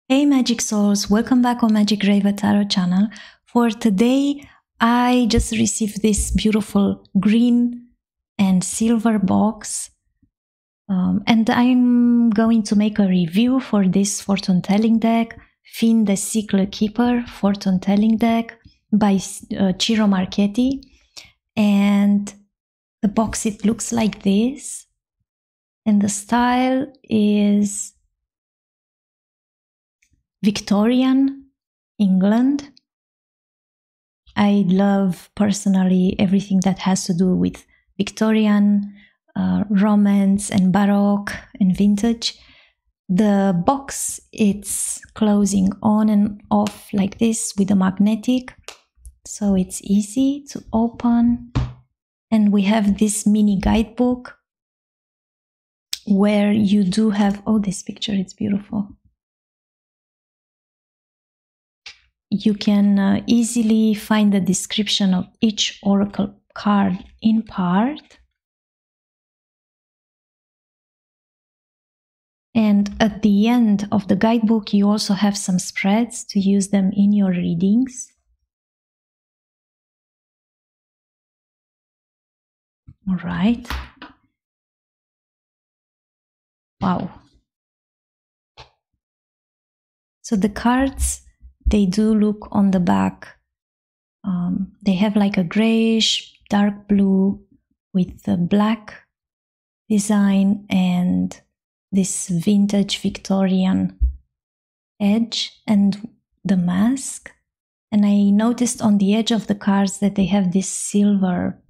Hey Magic Souls, welcome back on Magic Rave Tarot channel. For today, I just received this beautiful green and silver box. And I'm going to make a review for this fortune telling deck, Finn the Secret Keeper fortune telling deck by Ciro Marchetti. And the box, it looks like this. And the style is Victorian England. I love personally everything that has to do with Victorian, Romance and Baroque and vintage. The box, it's closing on and off like this with a magnetic, so it's easy to open. And we have this mini guidebook where you do have, oh, this picture, it's beautiful. You can easily find the description of each oracle card in part. And at the end of the guidebook, you also have some spreads to use them in your readings. All right. Wow. So the cards, they do look on the back. They have like a grayish, dark blue with the black design and this vintage Victorian edge and the mask. And I noticed on the edge of the cards that they have this silver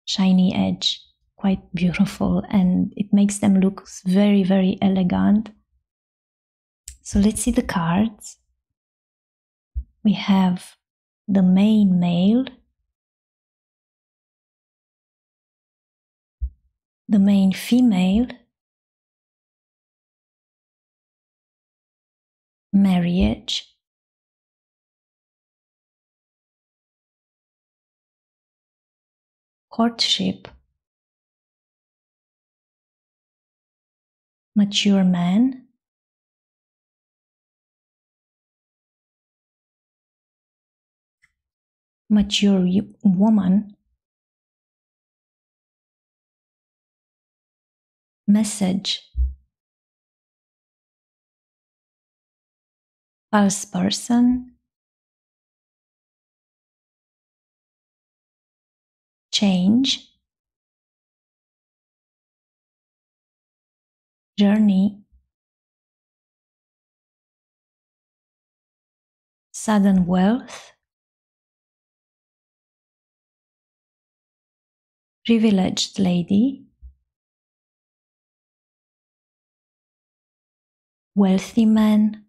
shiny edge, quite beautiful, and it makes them look very, very elegant. So let's see the cards. We have the main male, the main female, marriage, courtship, mature man, mature woman, message, false person, change, journey, sudden wealth, privileged lady, wealthy man.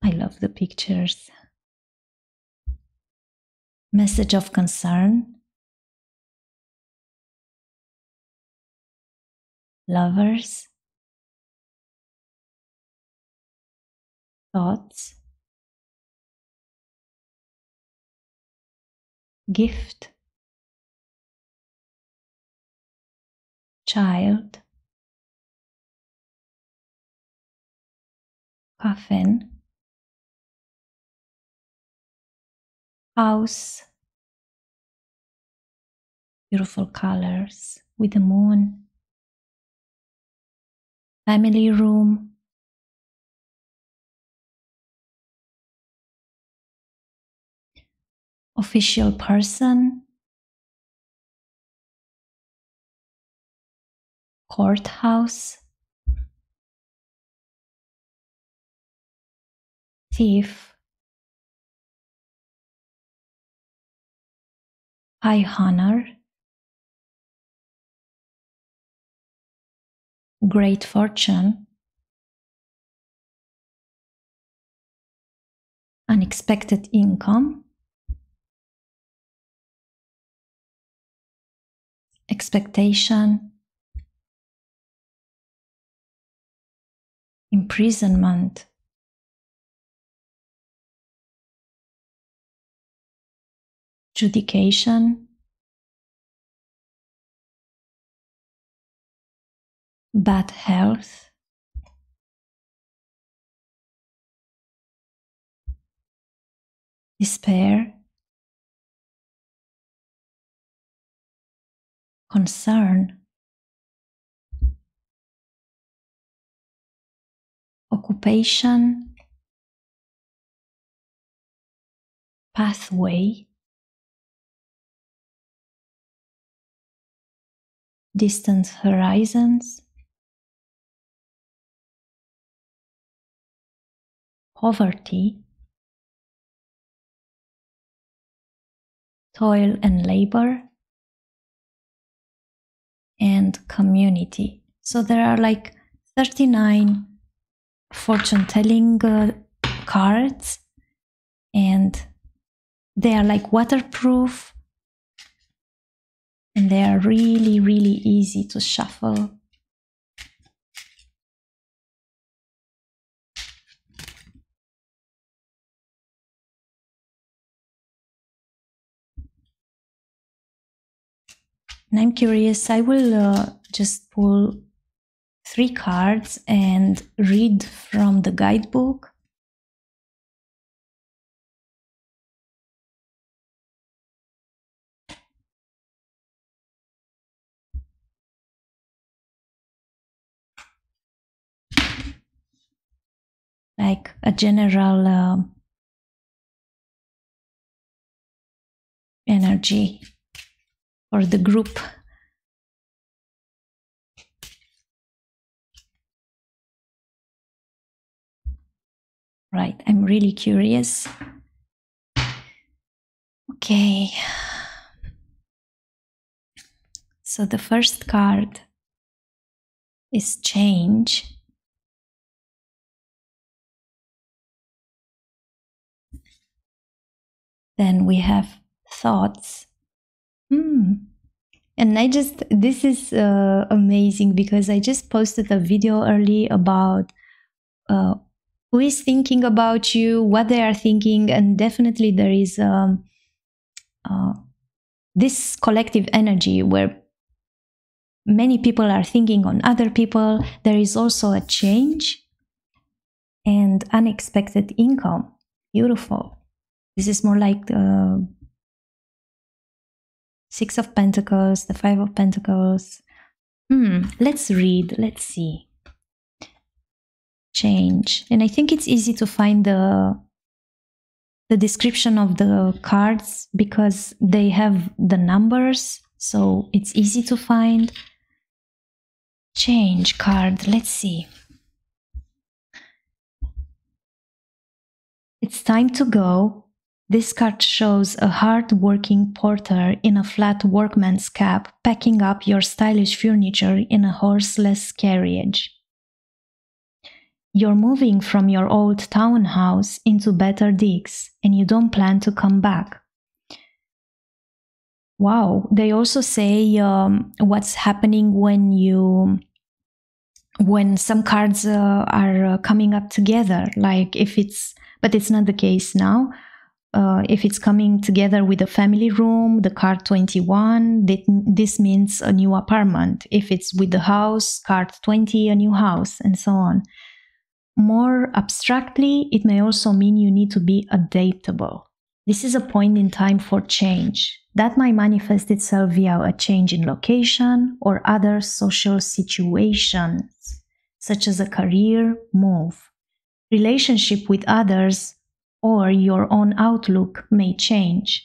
I love the pictures. Message of concern, lovers, thoughts, gift, child, coffin, house, beautiful colors with the moon, family room, official person, courthouse, thief, high honor, great fortune, unexpected income, expectation, imprisonment, judication, bad health, despair, concern, occupation, pathway, distant horizons, poverty, toil and labor, and community. So there are like 39 fortune-telling cards, and they are like waterproof, and they are really, really easy to shuffle. And I'm curious, I will just pull 3 cards and read from the guidebook. Like a general energy for the group. Right, I'm really curious. Okay. So the first card is change. Then we have thoughts. And this is amazing because I just posted a video early about who is thinking about you, what they are thinking, and definitely there is this collective energy where many people are thinking on other people. There is also a change and unexpected income. Beautiful. This is more like the 6 of Pentacles, the 5 of Pentacles. Let's read. Let's see. Change. And I think it's easy to find the description of the cards because they have the numbers, so it's easy to find. Change card. Let's see. It's time to go. This card shows a hard-working porter in a flat workman's cap packing up your stylish furniture in a horseless carriage. You're moving from your old townhouse into better digs, and you don't plan to come back. Wow, they also say what's happening when some cards are coming up together, like but it's not the case now. If it's coming together with a family room, the card 21, this means a new apartment. If it's with the house, card 20, a new house, and so on. More abstractly, it may also mean you need to be adaptable. This is a point in time for change. That might manifest itself via a change in location or other social situations, such as a career move. Relationship with others or your own outlook may change.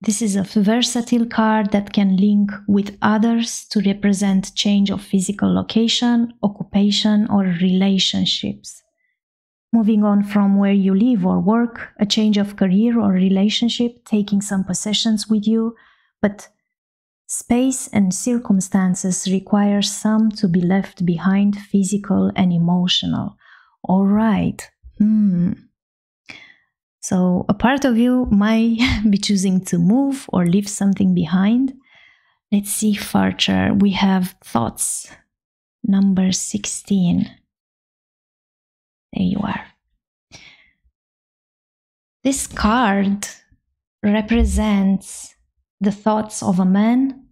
This is a versatile card that can link with others to represent change of physical location, occupation, or relationships. Moving on from where you live or work, a change of career or relationship, taking some possessions with you, but space and circumstances require some to be left behind, physical and emotional. All right. So a part of you might be choosing to move or leave something behind. Let's see further. We have thoughts. Number 16. There you are. This card represents the thoughts of a man.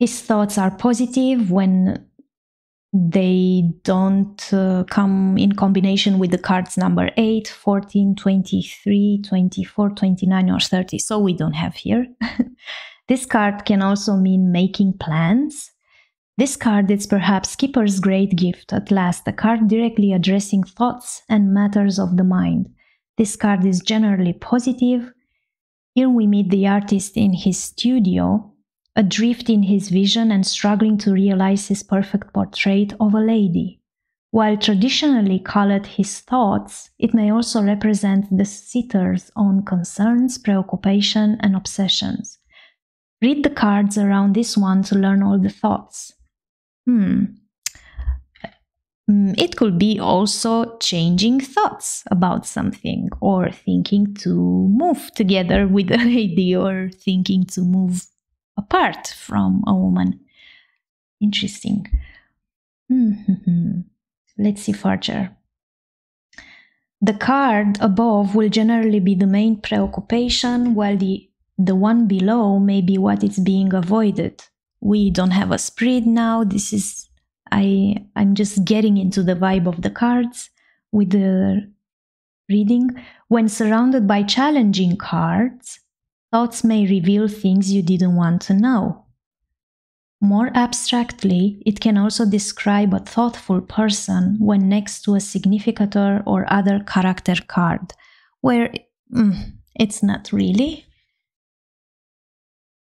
His thoughts are positive when they don't come in combination with the cards number 8, 14, 23, 24, 29, or 30. So we don't have here. This card can also mean making plans. This card is perhaps Keeper's great gift, at last, a card directly addressing thoughts and matters of the mind. This card is generally positive. Here we meet the artist in his studio, adrift in his vision and struggling to realize his perfect portrait of a lady. While traditionally called his thoughts, it may also represent the sitter's own concerns, preoccupation, and obsessions. Read the cards around this one to learn all the thoughts. It could be also changing thoughts about something, or thinking to move together with a lady, or thinking to move apart from a woman. Interesting. Let's see further. The card above will generally be the main preoccupation, while the one below may be what is being avoided. We don't have a spread now. This is I'm just getting into the vibe of the cards with the reading. When surrounded by challenging cards, thoughts may reveal things you didn't want to know. More abstractly, it can also describe a thoughtful person when next to a significator or other character card, where it's not really.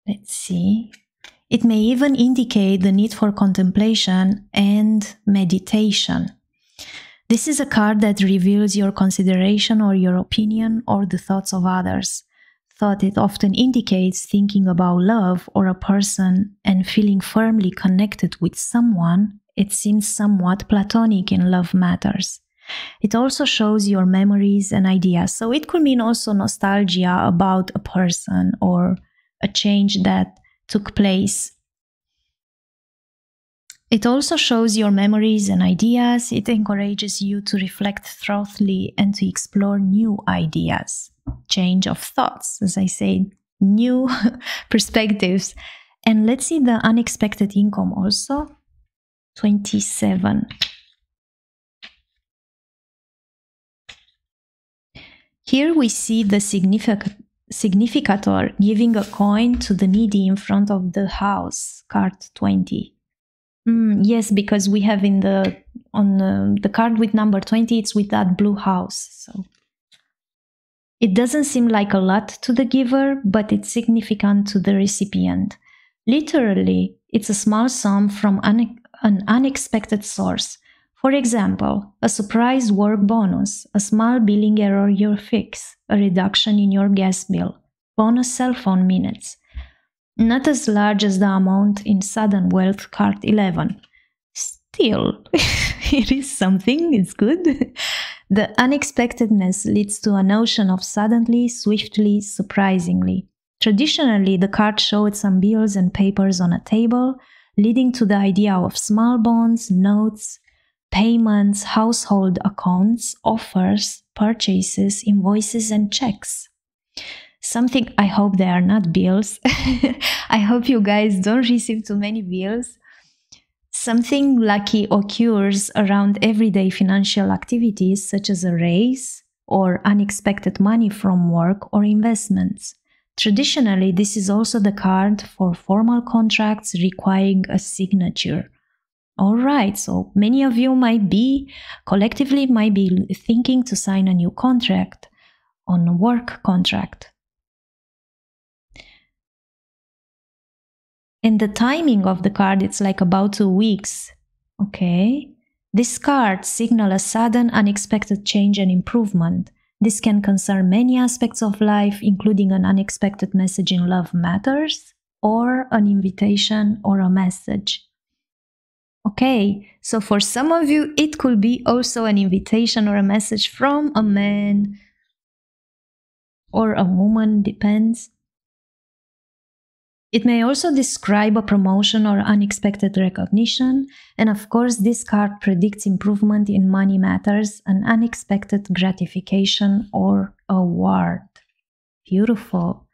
Let's see. It may even indicate the need for contemplation and meditation. This is a card that reveals your consideration or your opinion or the thoughts of others. Thought it often indicates thinking about love or a person and feeling firmly connected with someone. It seems somewhat platonic in love matters. It also shows your memories and ideas. So it could mean also nostalgia about a person or a change that took place. It also shows your memories and ideas. It encourages you to reflect thoroughly and to explore new ideas. Change of thoughts, as I said, new perspectives. And let's see the unexpected income also. 27. Here we see the significator giving a coin to the needy in front of the house, card 20. Yes, because we have on the card with number 20, it's with that blue house. So it doesn't seem like a lot to the giver, but it's significant to the recipient. Literally, it's a small sum from an unexpected source. For example, a surprise work bonus, a small billing error you fix, a reduction in your gas bill, bonus cell phone minutes. Not as large as the amount in sudden wealth, card 11. Still, it is something, it's good. The unexpectedness leads to a notion of suddenly, swiftly, surprisingly. Traditionally, the card showed some bills and papers on a table, leading to the idea of small bonds, notes, payments, household accounts, offers, purchases, invoices, and checks. Something, I hope they are not bills. I hope you guys don't receive too many bills. Something lucky occurs around everyday financial activities such as a raise or unexpected money from work or investments. Traditionally, this is also the card for formal contracts requiring a signature. Alright, so many of you collectively might be thinking to sign a new contract, on a work contract. And the timing of the card, it's like about 2 weeks. Okay. This card signals a sudden, unexpected change and improvement. This can concern many aspects of life, including an unexpected message in love matters, or an invitation or a message. Okay, so for some of you, it could be also an invitation or a message from a man or a woman, depends. It may also describe a promotion or unexpected recognition, and of course this card predicts improvement in money matters, an unexpected gratification or award. Beautiful.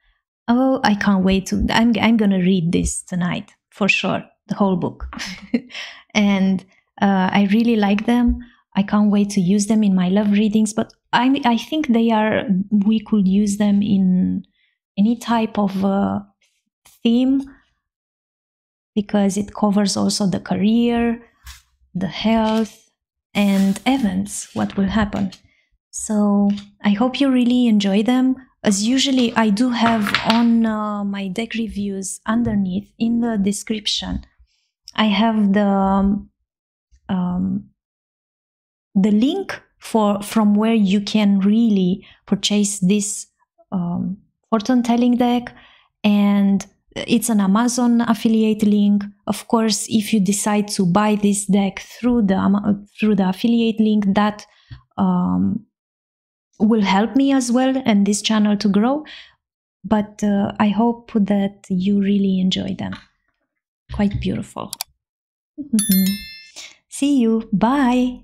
Oh, I can't wait to, I'm gonna read this tonight, for sure, the whole book. And I really like them. I can't wait to use them in my love readings, but I think we could use them in any type of theme, because it covers also the career, the health, and events, what will happen. So I hope you really enjoy them. As usually, I do have on my deck reviews underneath in the description, I have the link from where you can really purchase this fortune telling deck, and it's an Amazon affiliate link. Of course, if you decide to buy this deck through the affiliate link, that will help me as well and this channel to grow. But I hope that you really enjoy them. Quite beautiful. See you. Bye.